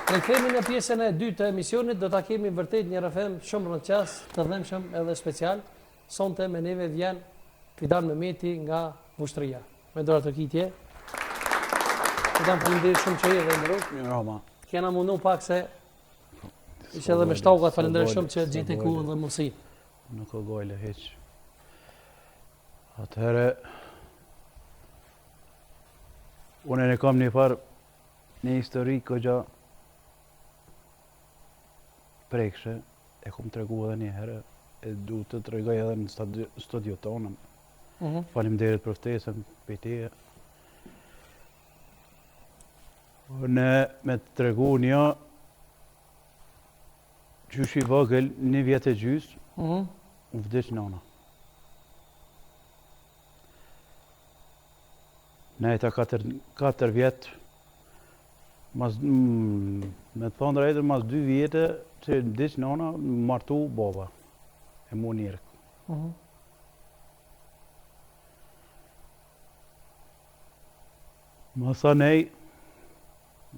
Rikthehemi në pjesën e dytë të emisionit, do ta kemi vërtet një rrëfim shumë rëndësishëm, të dhëmshëm edhe special. Sonte me neve vjen Fidan Mehmeti nga Ushtria. Me dora të kitje. Fidan, faleminderit shumë që je dhe ndërru. Roma. Kena mundu pak se ishe edhe me shtokat, faleminderit shumë që gjete ku dhe mundësi. Nuk o gojle heq. Atëherë, unë e kam një farë një histori këgja prekshe, e kom të regu edhe një herë, e du të të regoj edhe në studio tonën. Faleminderit për ftesën, pëjtije. Unë me të regu një qysh i vogël, 1 vjet e gjys, u vdiq nana. Nejta 4 vjet, me të thonë drejtën, mas 2 vjetë që vdiq nana, martu baba, e mu njerëk. Masa nej,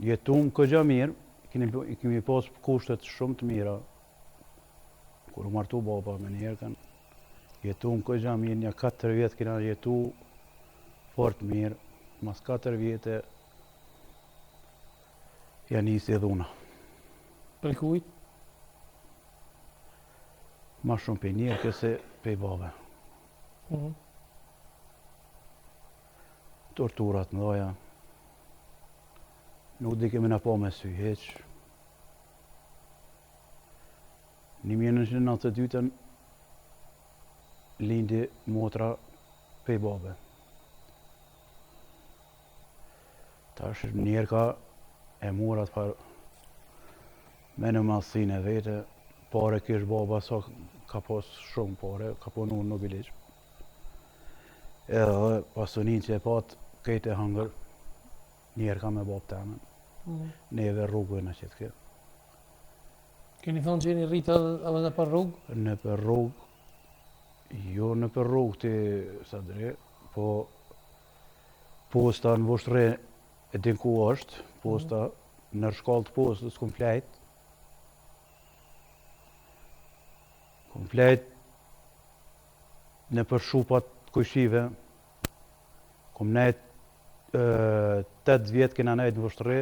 jetum këgja mirë, i kemi pas kushtet shumë të mira. Kur u martu baba me njerëkën, jetum këgja mirë, një 4 vjetë kena jetu fort mirë. Mas 4 vjetë ja nisi dhuna. Për kujt? Ma shumë për njerë këse për baba. Torturat në doja. Nuk di kemi në po me sy heq. 1992 lindi motra për baba. Tash njerë ka e murat par me në malsin e vete, pare kish baba sa ka pos shumë pare, ka punu në Nobiliq. Edhe pasunin që e pat, kejt e hangër, njerë ka me bab temen. Neve rrugën në qëtë këtë. Keni thonë që jeni rritë edhe në për rrugë? Në për rrugë, jo në për rrugë të sadre, po posta në Vushtre e din ku është, posta në shkallë të postës komplet. Komplet në për shupat kujshive. Kom nejt 8 vjetë kena nejt në Vushtre,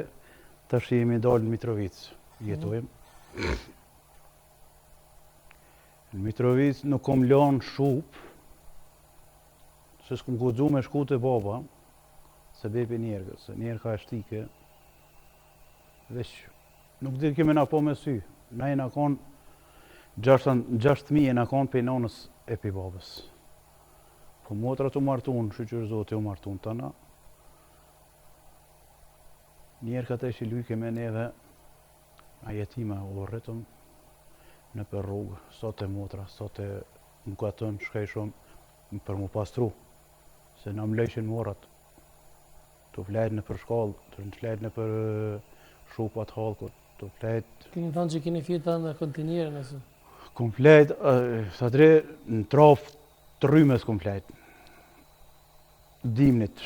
të jemi dalë në Mitrovic, jetojmë. Në Mitrovic nuk kom lanë shup, se s'kom guxu me shku të baba, se bepi njerëgë, se njerë ka shtike, veç nuk di kemi na po me sy. Na e na konë 6.000 e na konë për nonës e për babës. Po motra të martun, shqyqër zote u martun të na. Njerë ka të ishi lujke me neve, a jetima u rritëm në për rrugë, sot e motra, sot e më katën shkaj shumë për mu pastru, se në më lejshin morat. Të flejt në për shkallë, të flejt në për shupat halkut, të flejt... Keni thonë që keni fjeta në kontinjerë nëse? Kom flejt, sa tre në traf të rrymës kom flejt. Dimnit.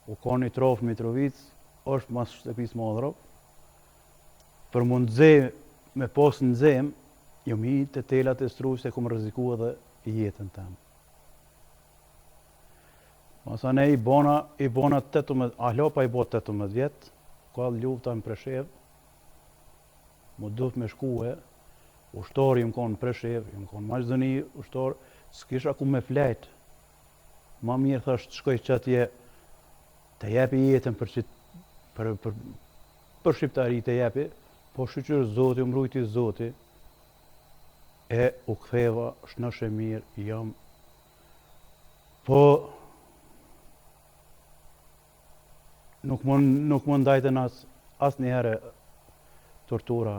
U ka një traf Mitrovic, është mas shtëpis madhra. Për mund zem, me pas në zem, jo mi të telat e stru se kom rreziku edhe jetën temë. Masa ne i bona 18, ahlapa i bot 18 vjetë, ka lufta në Preshev, mu duhet me shkue, ushtari më konë në Preshev, më konë Maqedoni, ushtar, s'kisha ku me flejt. Ma mirë thasht shkoj që atje, të jepi jetën për shqiptari të jepi, po shqyqër Zoti, u mbrujti Zoti, e u ktheva, shnëshe mirë, jam, po, nuk më ndajten as njëherë tortura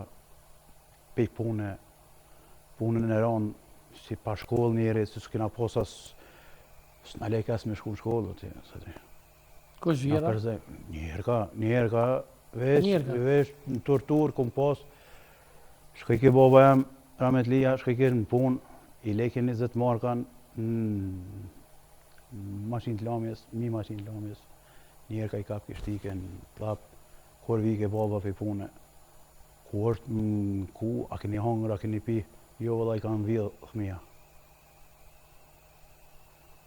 pej punën e ronë, si pa shkollë njëri, si s'kina pos s'na lejke as me shku në shkollë. Kush vjera? Njerë ka, veç në torturë, kom pas, shkaj ke baba jam, Ramet Lija, shkaj ke në punë, i lejke 20 markan në maqinë të lamjes, mi maqinë të lamjes. Njerë ka i kap kishtike në tlap, kur vike baba pe pune, ku është ku, a keni hangër, a keni pi, jo vëllai kanë vjedh fëmija.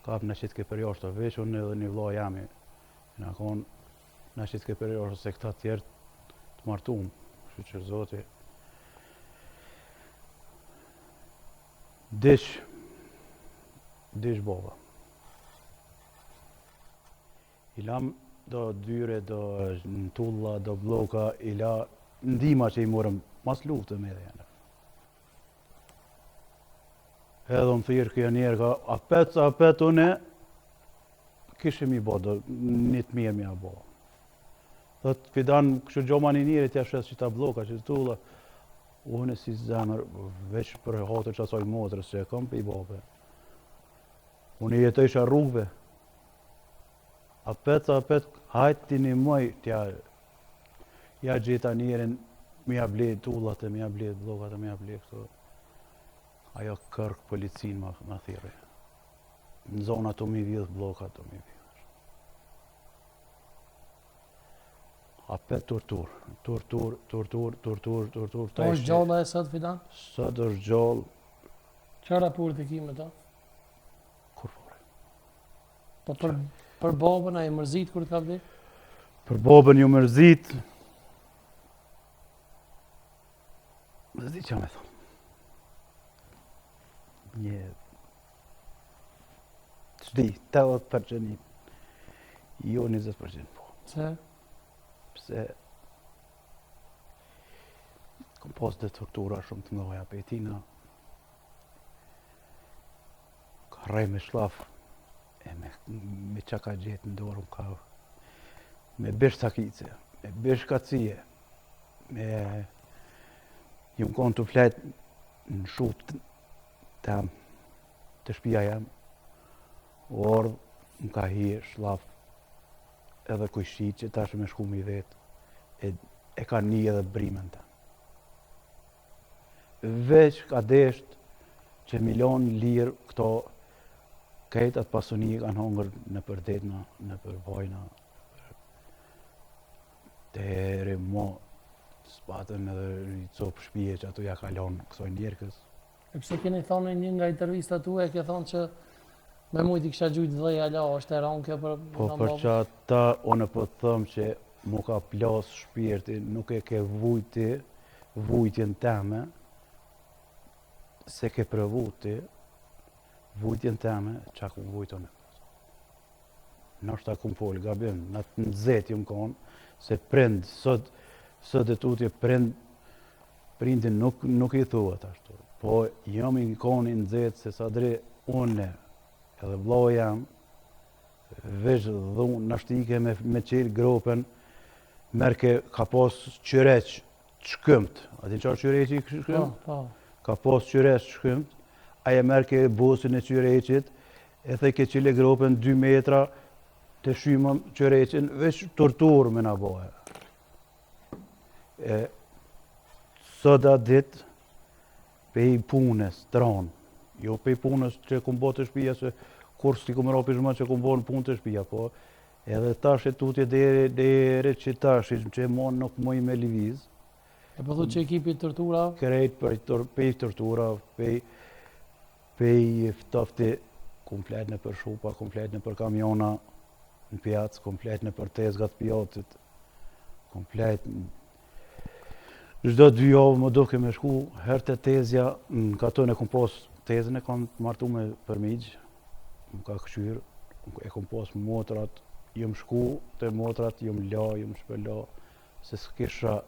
Kap në qitë ke për jashtë, veç unë edhe një vëlla jami, në konë në qitë ke për jashtë se këta tjerë të martumë, që zoti. Dish baba. I lam do dyre, do ntulla, do bloka, i la ndima që i morëm mas luftë me dhe janë. Edhe më thirë këja njerë ka, apet une, kishim i bo, do një të mirë mja bo. Dhe të fidan kështë gjoma një njëri tja shes që ta bloka, që tulla, une si zemër, veç për hatër që asoj motrës që e kam për i bobe. Unë jetoj isha rrugve. Apet, hajti një moj tja, ja gjeta njerin, mi ja bled tullat e mi ja bled blokat e mi ja bled këto. Ajo kërk policin ma thiri. Në zona të mi vjedh blokat të mi vjedh. Apet tortur. Po është gjalla e sot, Fidan? Sot është gjallë. Qa raport e ki me ta? Kur fore? Po për babën a e mërzit kur t'ka vdek? Për babën ju mërzit. Mërzit që me thonë. Një... Qdi, 80% jo 20% po. Se? Pse kom pas dhe tortura shumë të mdoja pe tina. Ka rej me shlaf e me qa ka gjetë në dorë ka me besh sakice, me besh kacije, me ju më konë të flet në shut të shpia jam, orë më ka hi shlaf edhe kujshit që tash me shku mi vetë, e ka një edhe brimën ta. Veç ka desht që milion lirë këto kejt atë pasoni kanë hongër në për detna, në për vojna, të ere mo spatën edhe i copë shpije që ato ja kalon kësoj njerëkës. E pse keni thonë një nga intervistat tua e ke thonë që me mujt i kisha gjujt dhe ala, është e ranë kjo për... Po për që ata, unë po të thëmë që mu ka plas shpirti, nuk e ke vujtjen teme, se ke prëvu ti, vujtjen teme, qa ku vujtone. Nështë ta ku më folë, gabim, në të nëzet ju më konë, se prind, sot e tutje prind, prindin nuk i thua të ashtu. Po jam i konë i nëzet se sa dre une, edhe vlau jam, veç dhunë, nashtike me qelë gropen, merke ka pas qyreq shkëmt. A ti qarë qyreqi i shkëmt? Po. Ka pas qyreq shkëmt, aje merke bosin e qyreqit, e the ke qile gropen 2 metra të shymëm qyreqin, veç tortur me na bohe. Sot atë dit, pej punës, tronë, jo pej punës që kom bo të shpia, se kur s'ti kom rapi shma që kom bo në punë të shpia, po edhe tash e tutje dhere që tash që mon nuk moj me liviz. E po thu që ekipi tortura? Krejt pej tortura, pej ftofti, komplet në për shupa, komplet në për kamiona në pjatës, komplet në për tezgat pjatit, komplet çdo 2 javë më duke me shku, herë të tezja, në katën e kom pas tezën e kam martu me përmigj, më ka këshyrë, e kom pas motrat, jëm shku të motrat, jëm la, jëm shpela, se s'kisha,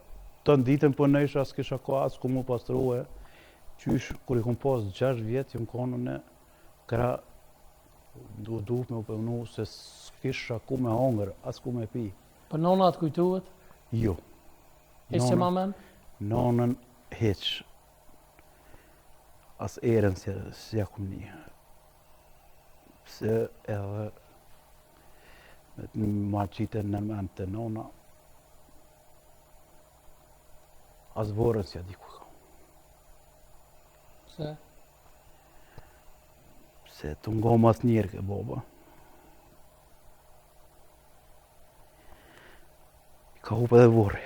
të ditën për nëjsha, s'kisha ka asë ku mu pastruhe, qysh, kur i kom pas 6 vjetë, jëm konë në kra, duhet me u përnu, se s'kisha ku me hongër, asë ku me pi. Për nona të kujtuhet? Jo. Ishte ma men? Nonën heq, as erën si ja kum një. Pse edhe me të marqitën në men të nona, as vorën si ja di ku ka. Pse? Pse të ngom as njerë ke boba. Ka hup edhe burri.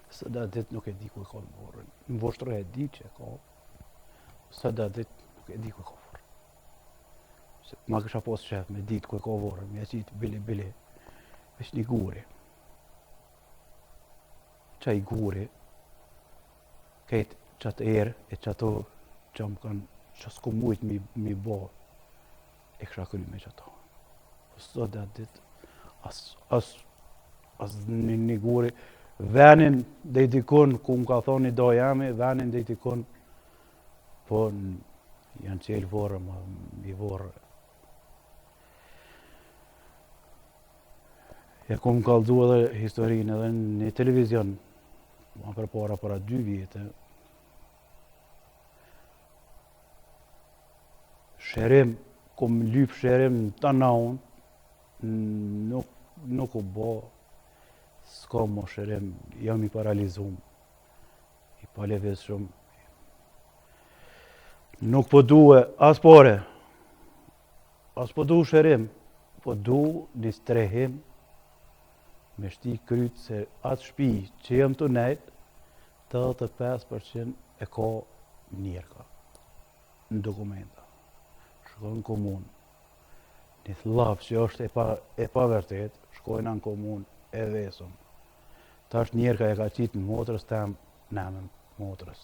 Së da dit nuk e di ku e ka burrin. Në Vushtrë e di që e ka. Së da dit nuk e di ku e ka burrin. Se ma kësha pos shef me dit ku e ka burrin, me qitë bili. Vesh një guri. Qaj guri, kejt qatë erë e qato që më kanë, që s'ku mujt mi bo, e kësha kry me qato. Së da dit, as një guri, venin dhe i dikun, ku më ka thonë i do jami, venin dhe i dikun, po janë qelë vorë, ma mi vorë. Ja ku më kallëzu edhe historinë edhe në televizion, ma para 2 vjetë. Shërim, ku më lyp shërim në të naun, nuk u bo, s'ka më shërim, jam i paralizum, i palevis shumë. Nuk po duhe, as pore, as po du shërim, po du një strehim, me shti kryt se atë shpi që jem të nejt, 85% e ka njerka në dokumenta. Shkojnë në komunë, një thllaf që është e pa vërtet, shkojnë në komunë e vesëm. Tash njerka e ka qitë në motrës tem, nëmën motrës.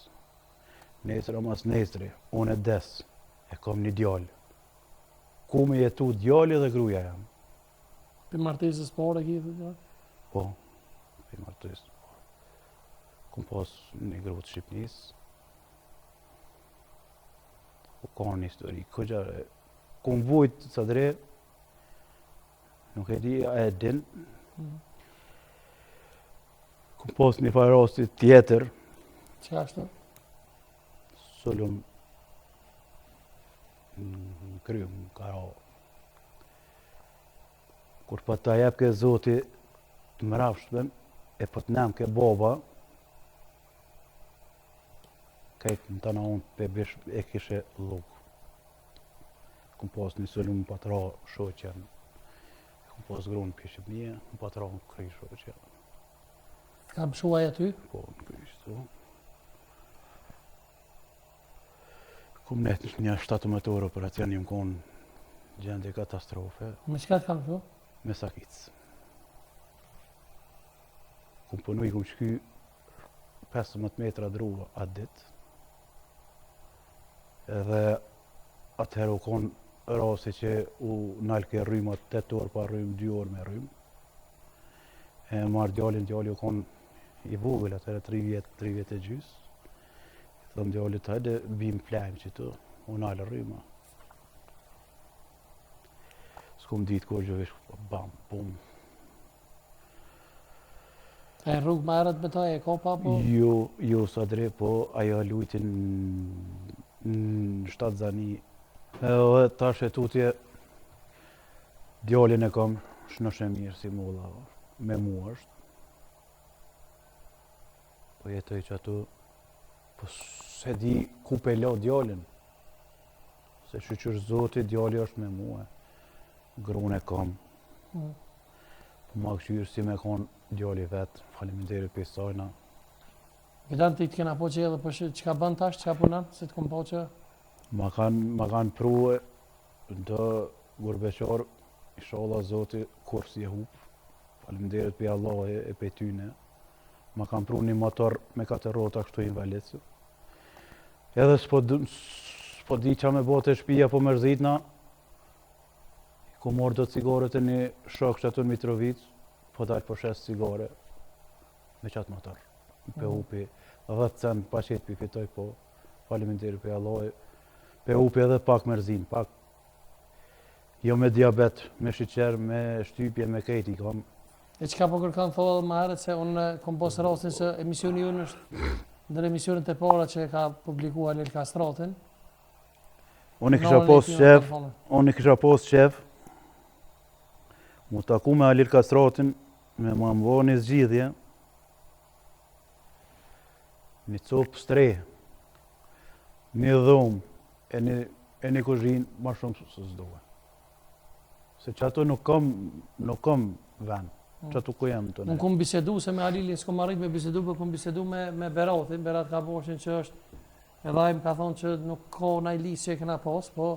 Nesër o mas nesëri, unë e des, e kom një djallë. Ku me jetu djalli dhe gruja jam. Për martesës pare ki dhe djallë? Po, për martesës pare. Kom pas një grutë Shqipnis. Po ka një histori. Këgjare, kom vujt sa dre, nuk e di, a e din. Kom pas një farostit tjetër. Që ashtë? Sullum në krym, në karo. Kur pa ta jep ke zoti të mrafshtëm, e po të nem ke baba, kajtë në të na unë pe bish e kishe luk. Kom pas një sullum në patra shoqen. Kom pas grunë për Shqipnia, në patra në kry shoqen. Ka bëshuaj aty? Po, në kry shtu. Kom net një 17 orë operacion jam konë gjendje katastrofe. Me qëka të kam shu? Me sakic. Kom punu i kom shky 15 metra drua atë dit. Edhe atëherë u konë rasi që u nalke rrymat 8 orë pa rrym, 2 orë me rrym. E marrë djali u konë i vogël atëherë 3 vjet e gjys. Thëm djallit hajde bim plajmë që të, u nalë rryma. S'kom ditë kur gjë vesh, bam, bum. E rrugë ma erët me ta e ka pa po? Jo sa dre, po ajo lujtin në shtatë zani. Edhe tash e tutje, djallin e kam shnosh e mirë si mulla, me mua është. Po jetoj që atu, po se di ku pe la djallin. Se shqyqyr zoti, djalli është me mua. Grune kam. Po ma këshyrë si me konë djalli vetë, faleminderit për sajna. Gëdan ti t'kena po që edhe për që ka bën tash, që ka punan, si t'kom po që? Ma kanë pruë në gurbeqar, inshallah zoti, kur si e hup. Faleminderit për Allah e për tyne. Ma kanë pru një motor me 4 rrota kështu invalidë. Edhe s'po di qa me bote shpija po mërzitna. Ku morë do cigaret e një shok që atë në Mitrovic, po dalë po shes cigare me qatë motor. Pe hupi 10 cent pa qetë për fitoj, po faleminderit për Allah. Pe hupi edhe pak mërzin, pak. Jo me diabet, me shiqer, me shtypje, me kejti kam. E që ka po kërkan thua më herët se unë kom posë rastin që emisioni unë është ndër emisionet e para që ka publikuar Lel Kastratin. Unë i kisha pos shef, mu taku me Lel Kastratin, me më mbo një zgjidhje, një copë stre, një dhumë, e një kuzhinë, ma shumë së s'dohe. Se që ato nuk kam vend. që tu ku jam të Unë kom bisedu se me Alilin s'kom arrit me bisedu, për kom bisedu me Beratin, Berat ka boshin që është, edhe ai më ka thonë që nuk ka naj lisë që e këna pas, po...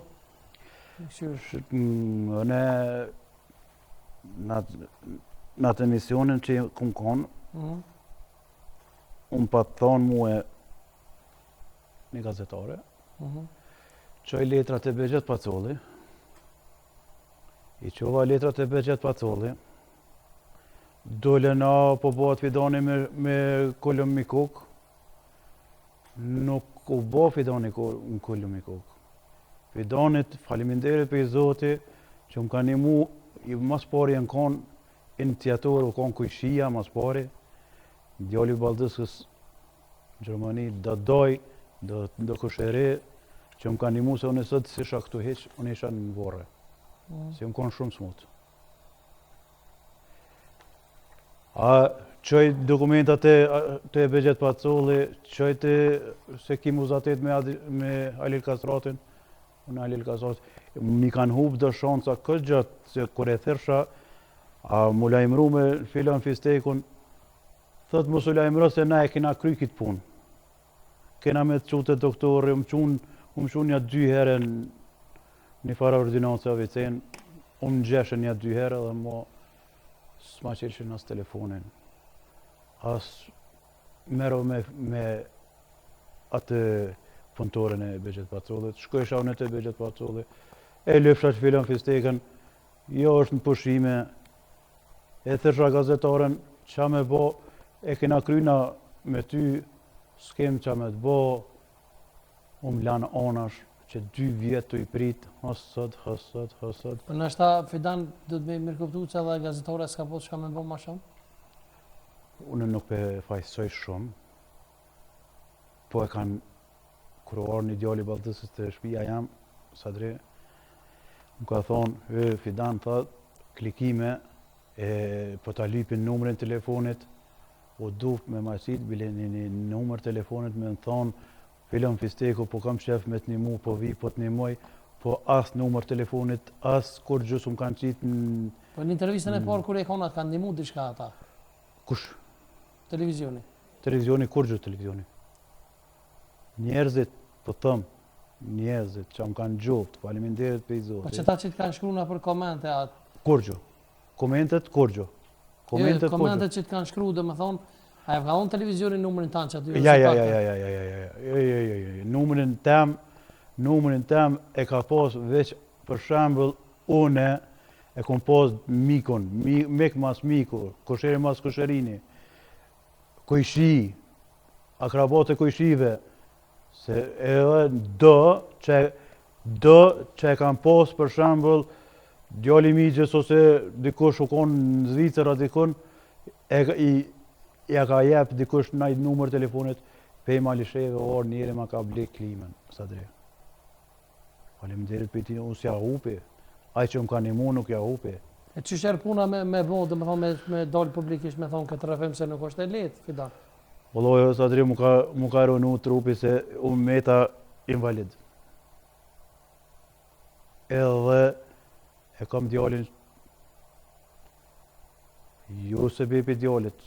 Në atë emisionin që kom konë, unë pa të thonë mu e një gazetare, qoj letrat e Begjet Pacolli, i qova letrat e Begjet Pacolli, dole na po bëhat fidani me Kolum Mikuk, nuk u bo fidani në Kolum Mikuk. Fidanit, faleminderit për i Zoti, që më ka një mu, i mas pari në konë iniciator, u konë kujshia mas pari, djali Baldëskës në Gjermani, do doj, do kusheri, që më ka një mu se unë e sëtë si shak këtu heq, unë isha në vorre. Si më konë shumë smutë. A qoj dokumentat të Begjet Pacolli, qoj të se kim uzatet me Alil Kastratin, unë Alil Kastratin, mi kanë hub dë shansa këtë gjatë, se kër e thirsha, a mu lajmru me filan fistekun, thët mu su lajmru se na e kena kry kitë punë. Kena me të qute doktori, më qunë një 2 herë një fara ordinatë e avicen, unë gjeshë një 2 herë dhe mo s'ma qelëshin as telefonin. As mero me atë punëtorin e Begjet Pacollit, shkojsha unë të Begjet Pacolli, e lëfsha që filan fisteken, jo është në pushime, e thërsha gazetaren, qa me bo, e kena kryna me ty, s'kem qa me të bo, unë lanë anash, që 2 vjetë të i prit, hësët. Për nështë Fidan, do të me mirë kuptu që edhe gazetore s'ka po që ka me bo ma shumë? Unë nuk pe fajsoj shumë, po e kanë kruar një djali Baldësës të shpia jam, Sadri, më ka thonë, Fidan, thot, klikime, po ta lypin numrin telefonit, u duft me masit, bile një numër telefonit me në thonë, Filan Fisteku, po kam shef me të një mu, po vi, po të një moj, po as numër telefonit, as kur gjusë më kanë qitë në... Po një televizën e parë kur e konat kanë ndimu diçka ata? Kush? Televizioni. Televizioni, kur gjusë televizioni? Njerëzit, po thëmë, njerëzit që më kanë gjuft, faleminderit për i Zotit. Po që ta që të kanë shkruna për komente atë? Kur gju? Komentet, kur gju? Komentet që të kanë shkru, dhe më thonë, a e ka thonë televizionin numërin tanë që aty? Ja. Numërin tem e ka pos veç për shembull une e kom pos mikun, mik mas miku, kosheri mas kosherini, kojshi, akrabat e kojshive, se edhe do që e kam pos për shembull djali migjes ose dikush u kon në Zvicër a dikun, ja ka jep dikush najt numër telefonit pe Malisheve orë njëri ma ka blek klimen, Sadri. Faleminderit për ti, unë s'ja hupi. Aj që më ka një mu nuk ja hupi. E që shërë puna me bo, dhe me thonë me dalë publikisht me thonë këtë rëfim se nuk është e letë, Fidan? Vëlloj, Sadri, mu ka rënu trupi se unë meta invalid. Edhe e kam djallin, ju se bepi djallit,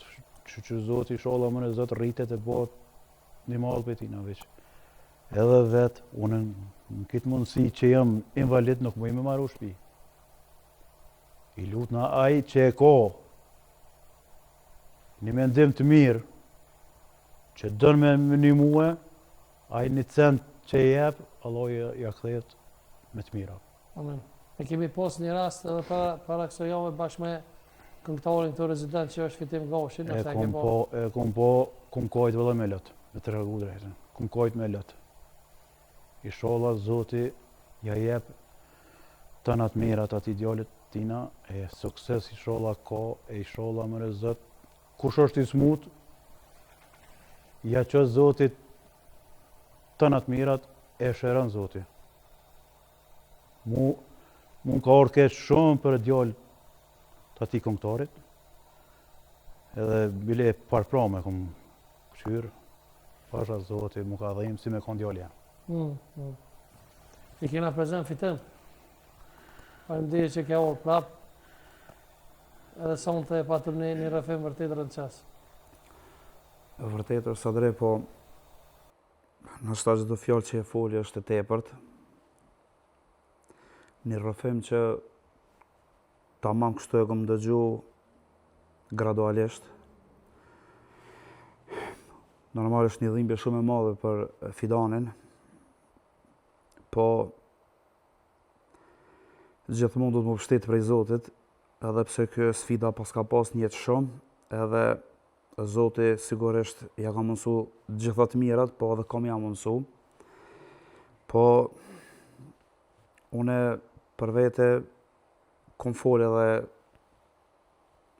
që Zoti sholla më në Zot rritet e bot një malë për tina veç. Edhe vetë, unë në kitë mundësi që jam invalid nuk më i me marru shpi. I lut na aj që e ko një mendim të mirë, që dërë me një muë, aj një cent që i jep, Allah ja kthehet me të mira. Amen. Ne kemi pos një rast edhe para kësaj jave bashkë me këngëtarin këto rezident që është Fitim Gashin. Kom kojt vëllë me lot, me të regu drejtën. Kom kojt me lot. Inshallah Zoti ja jep të natë mirat ati djallit tina, e sukses inshallah ka, e inshallah më Zot, kush është i smut, ja që Zotit të natë mirat, e shëran Zoti. Mu ka orë shumë për djallë të ati këngëtarit, edhe bile parprame kom këshyrë, pasha Zoti mu ka dhejmë si me kondjallja. I kena prezent Fitim. Faleminderit që ke orë prap. edhe sa unë të e patur një rrëfim vërtet rëndësas. Vërtet është Sadri, po në shta çdo fjalë që e foli është e tepërt. Një rrëfim që tamam kështu e kom dëgju gradualisht. Normal është një dhimbje shumë e madhe për Fidanin, po gjithmonë do të më mbështet prej Zotit, edhe pse kjo sfida pas ka pas një jetë shumë, edhe Zoti sigurisht ja ka mundsu gjitha të mirat, po edhe kam ja mundsu. Po une për vete kom fol edhe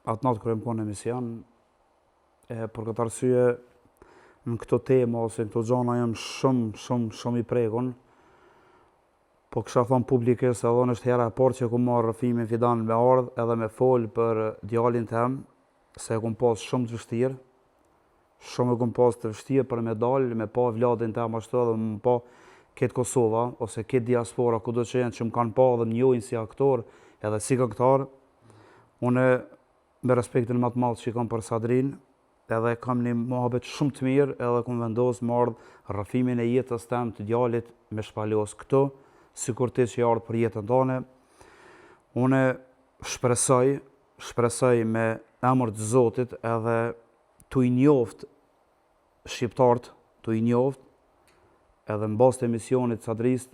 atë natë kërë më konë emision, për këtë arsye në këto tema ose në këto gjana jam shumë i prekun, po kësha thonë publikës edhe është hera e parë që ku marrë rrëfimin Fidan me ardhë edhe me fol për djalin tem, se e kum pas shumë të vështirë, shumë e kum pas të vështirë për me dalë, me pa vladin tem ashtu edhe me pa këtë Kosova, ose këtë diaspora, kudo që jenë që më kanë pa dhe më njohin si aktor edhe si këngëtar, une me respektin më të madh që i kam për Sadrin, edhe kam një mohabet shumë të mirë, edhe kom vendos më ardhë rrëfimin e jetës tem të djalit me shpalos këto, sikur ti që i ardhë për jetën tone. Une shpresoj me emër të Zotit edhe tu i njoft shqiptarët, tu i njoft, edhe në bazë të emisionit Sadris,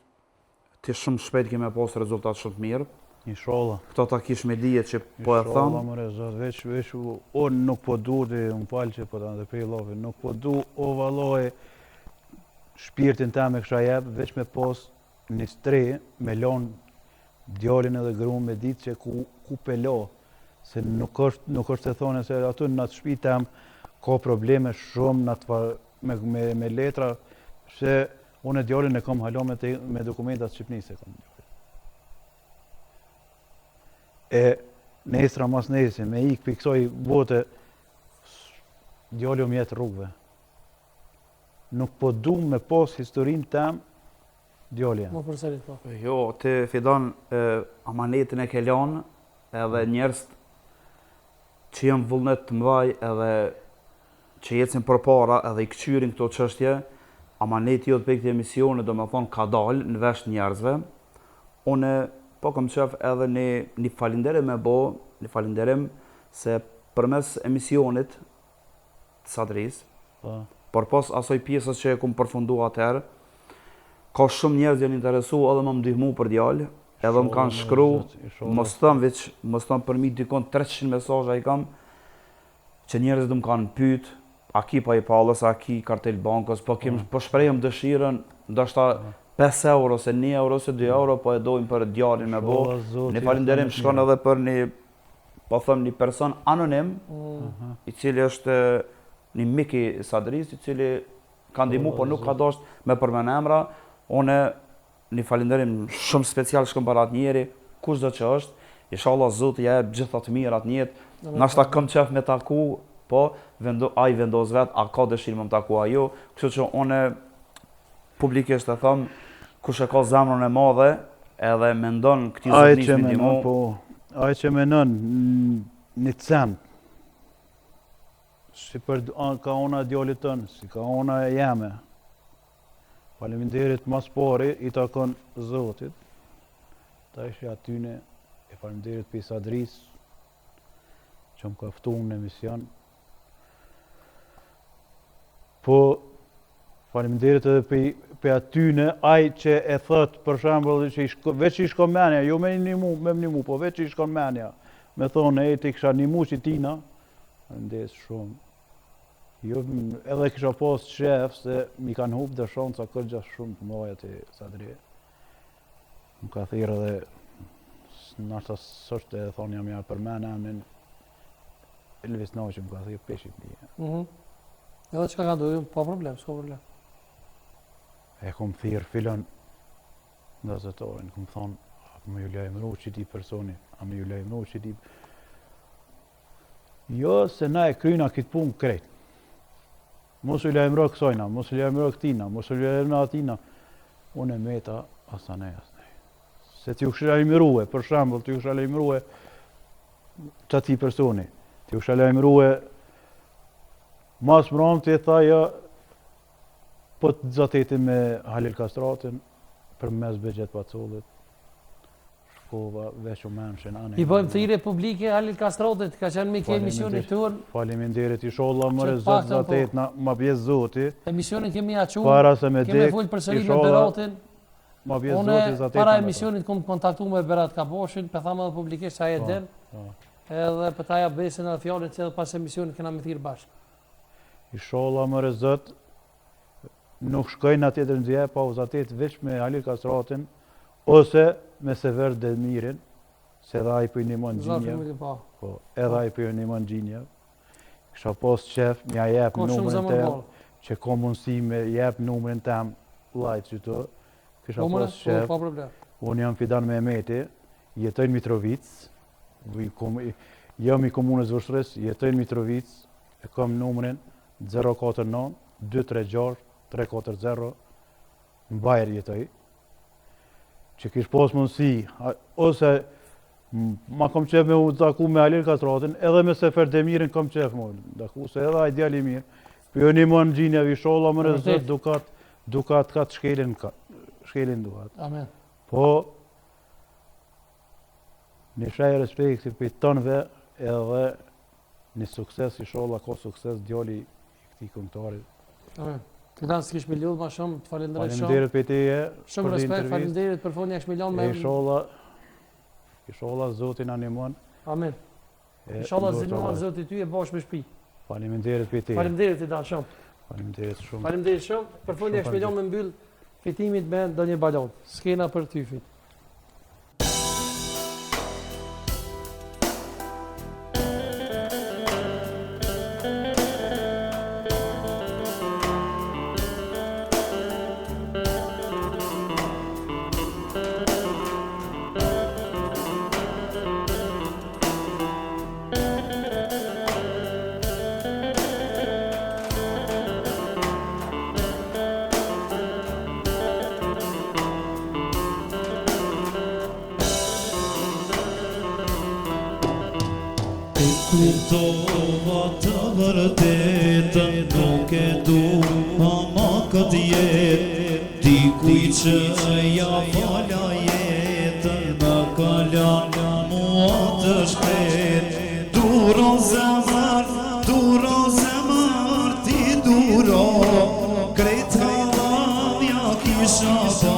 ti shumë shpejt keme pas rezultat shumë të mirë. Inshallah. Këto ta kish me dijet që po e tham. Inshallah, mëre Zot, veç unë nuk po du dhe unë falë që po të ndë prej Allahut, nuk po du o valloj shpirtin ta me kësha jep, veç me pas një stre, me lonë djalin edhe gruan me ditë që ku pelo, se nuk është të thone se aty në atë shtëpi tem ka probleme shumë me letra, se unë djalin e kam halo me dokumentat shqipnise kam. E nesra mas nesi, me ik për kësoj bote, djali më jetë rrugëve. Nuk po du me pas historinë tem, djali jam. Më përsërit po. Jo, ti Fidan amanetin e ke lanë, edhe njerëz që janë vullnet të mëdhaj edhe që jetësin përpara edhe i këqyrin këto çështje, amaneti jot për këtë emisione do me thonë ka dalë në vesh njerëzve. Une po kam qef edhe një falinderim me bo, një falinderim se përmes emisionit të Sadris, por pas asoj pjesës që e kum përfundu atëherë, ka shumë njerëz janë interesu edhe më ndihmu për djalë, edhe më kanë shkru, mos thëm përmi dikon 300 mesazha i kam, që njerëz dhe më kanë pyet, a ki pa i palës, a ki kartel bankës, po shprejëm dëshiren, ndoshta 5 euro, ose 1 euro, ose 2 euro, po e dojmë për djalin me bo. Një falinderim shkon edhe për një person anonim, i cili është një mik i Sadris, i cili ka ndihmu, po nuk ka dosht me përmen emra. Une një falinderim shumë special shkon për atë njeri, kush do që është, inshallah Zoti ja jep gjitha të mirë atë njetë, nashta kam qef me taku, po ai vendos vet, a ka dëshirë me më taku ajo, kështu që une publikisht e thëmë, kush e ka zemrën e madhe, edhe mendon këti zotnis me ndihmu. Ai që menon një cent, si për ka ona djalit tënë, si ka ona jeme, faleminderit mas pari i takon Zotit, ta ishi atyne, e faleminderit për Sadris, që më ka ftu në emision, po faleminderit edhe për atyne, ai që e thot për shembull që veç i shkon menja, jo me nimu, po veç i shkon menja, me thonë e ti kisha nimu si tina, faleminderit shumë. Jo, edhe kisha pas shef se mi kanë hup dhe shanca kërgja shumë të mëdha të Sadri. Më ka thirrë edhe nashta s'është e thonë jam ja përmend emrin Elvis Noqi më ka thirrë peshit një. Edhe çka ka dojë, pa problem, s'ka problem. E kom thirrë filon ndazetorin, kom thonë, a më ju lajmëru që ti personi, a më ju lajmëru që ti... Jo, se na e kryna këtë punë krejt. Mos u lajmëro kësojna, mos u lajmëro këtina, mos u lajmëro atina. Unë e meta asane. Se ti u kësha lajmërue, për shembull, ti u kësha lajmërue që ati personi. Ti u shalajmërue mas mram të tha jo, po të zateti me Halil Kastratin për mes Begjet Pacollit. Shkova veç u menshin anë. I bëjmë thirrje publike Halil Kastratit, ka qenë me ke emisionin ton. Faleminderit inshallah mëre zot zatet na ma bje zoti. Emisionin kemi aqu. Para se me kemi dek. fol përsëri me Beratin. Ma bje Unë zoti zatet. para emisionit kom kontaktu me Berat Kaboshin, për thamë edhe publikisht sa e den. Edhe për ta jap besën edhe fjalën që edhe pas emisionit kena me thirr bashkë. Inshallah mëre zot nuk shkojnë atje të ndje, pa u zatet veç me Halil Kastratin, ose me Sever Delmirin, se edhe ai për një mon gjinja. Po, edhe ai për një mon gjinja. Kisha pos qef, mja jep numrin tem, që ka mundësi me jep numrin tem, lajt që të. Kisha pos qef, unë jam Fidan Mehmeti, jetoj në Mitrovic, jam i komunës Vështrës, jetoj në Mitrovic, e kam numrin 049 236 340, në Bajër jetoj, që kish pos mundësi, ose ma kom qef me u taku me Halil Kastratin, edhe me Sefer Demirin kom qef me u taku, se edhe a i djali mirë, për jo një më në gjinja visholla më rëzët, dukat ka të shkelin dukat. Amen. Po, një shaj respekti për tënve, edhe një sukses, isholla ka sukses djali i këti këngëtarit. Amen. Fidan s'kish me lidh ma shumë, të falenderoj shumë. Faleminderit për teje. Shumë respekt, falenderit për foni jash milion me... Inshallah Zotin animon. Amen. Inshallah zinuar Zotit ty e bosh me shpi. Faleminderit për teje. Faleminderit Fidan shumë. Faleminderit shumë. Faleminderit shumë. Për foni jash milion me mbyll fitimit me ndonjë balon. Skena për ty fit. Kuptova të vërtetën, nuk e du ama këtë jetë, dikuj që ja falja jetën, më kalan mua të shpetë. Duro zemër, ti duro, krejt halam ja kisha pa,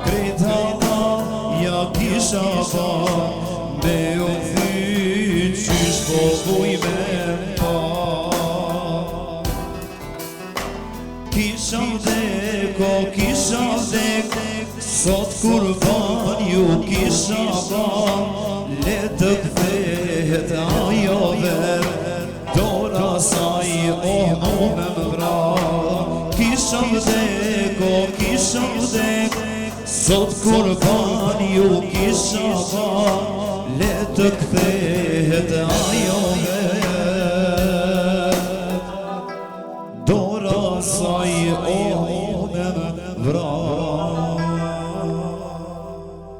krejt halam ja kisha pa, me u qysh po vuj me pa. Kisha vdek, sot kur van ju kisha van, le të kthehet ajo ver, dora saj o mu me më vra. Kisha vdek, sot kur van ju kisha van, le të kthehet ajo